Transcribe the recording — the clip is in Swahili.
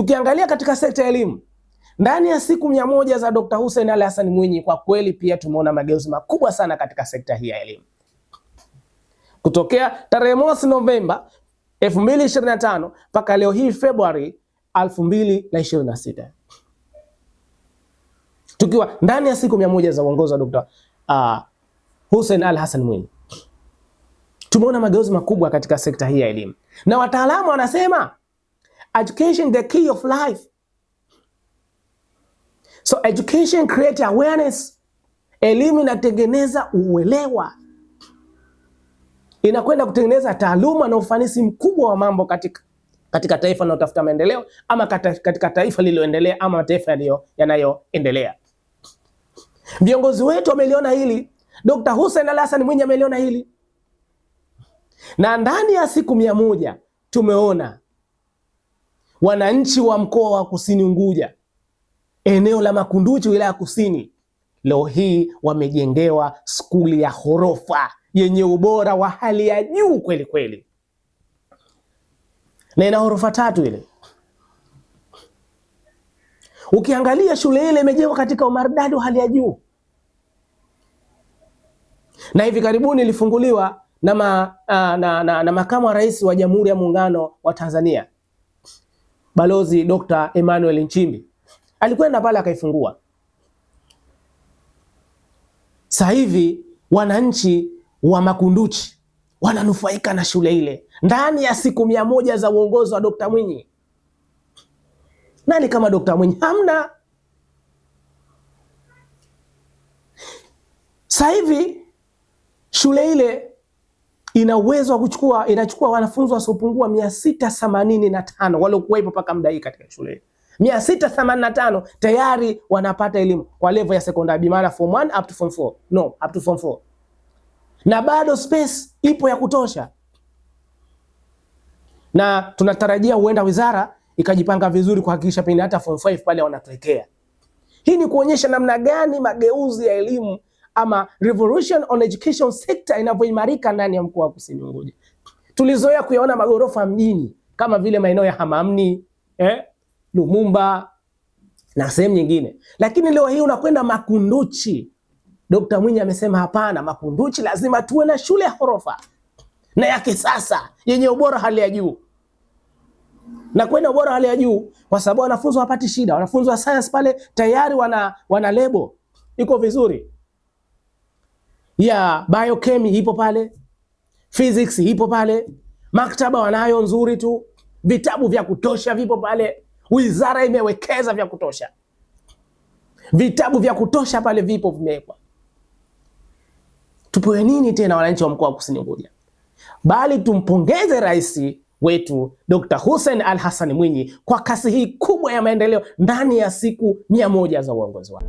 Tukiangalia katika sekta ya elimu, ndani ya siku 100 za Dr. Hussein Ali Hassan Mwinyi, kwa kweli pia tumeona mageuzi makubwa sana katika sekta hii ya elimu. Kutokea tarehe 1 Novemba 2025 mpaka leo hii Februari 2026. Tukiwa ndani ya siku 100 za uongozi wa Dr. Hussein Ali Hassan Mwinyi, tumeona mageuzi makubwa katika sekta hii ya elimu. Na wataalamu wanasema education the key of life. So education create awareness. Elimu inatengeneza uelewa, inakwenda kutengeneza taaluma na ufanisi mkubwa wa mambo katika taifa linalotafuta maendeleo, ama katika taifa lililoendelea, ama mataifa yanayoendelea. Viongozi wetu wameliona hili, Dr. Hussein Ali Hassan Mwinyi ameliona hili, na ndani ya siku 100 tumeona wananchi wa mkoa wa Kusini Unguja, eneo la Makunduchi, wilaya Kusini, leo hii wamejengewa skuli ya ghorofa yenye ubora wa hali ya juu kweli kweli, na ina ghorofa 3 ile. Ukiangalia shule ile imejengwa katika umaridadi wa hali ya juu, na hivi karibuni ilifunguliwa na makamu wa rais wa Jamhuri ya Muungano wa Tanzania, Balozi Dr. Emmanuel Nchimbi. Alikwenda pale akaifungua. Sasa hivi wananchi wa Makunduchi wananufaika na shule ile ndani ya siku 100 za uongozi wa Dr. Mwinyi. Nani kama Dr. Mwinyi? Hamna. Sasa hivi shule ile ina uwezo wa inachukua wanafunzi wasiopungua 685 waliokuwepo mpaka muda hii katika shule ile. 685 tayari wanapata elimu kwa level ya sekondari, bi maana form 1 up to form 4. No, up to form 4. Na bado space ipo ya kutosha. Na tunatarajia huenda wizara ikajipanga vizuri kuhakikisha pindi hata form 5 pale wanatuwekea. Hii ni kuonyesha namna gani mageuzi ya elimu ama revolution on education sector inavyoimarika ndani ya mkoa wa Kusini Unguja. Tulizoea kuyaona magorofa mjini kama vile maeneo ya Hamamni, Lumumba na sehemu nyingine. Lakini leo hii unakwenda Makunduchi. Dr. Mwinyi amesema hapana, Makunduchi lazima tuwe na shule ya ghorofa na ya kisasa yenye ubora hali ya juu. Na kwenda ubora hali ya juu kwa sababu wanafunzi hawapati shida. Wanafunzi wa science pale tayari wana lebo iko vizuri. Ya biochemy ipo pale, physics ipo pale, maktaba wanayo nzuri tu, vitabu vya kutosha vipo pale, wizara imewekeza vya kutosha, vitabu vya kutosha pale vipo vimewekwa. Tupewe nini tena wananchi wa mkoa wa Kusini Unguja? Bali tumpongeze rais wetu Dr. Hussein Ali Hassan Mwinyi kwa kasi hii kubwa ya maendeleo ndani ya siku 100 za uongozi wake.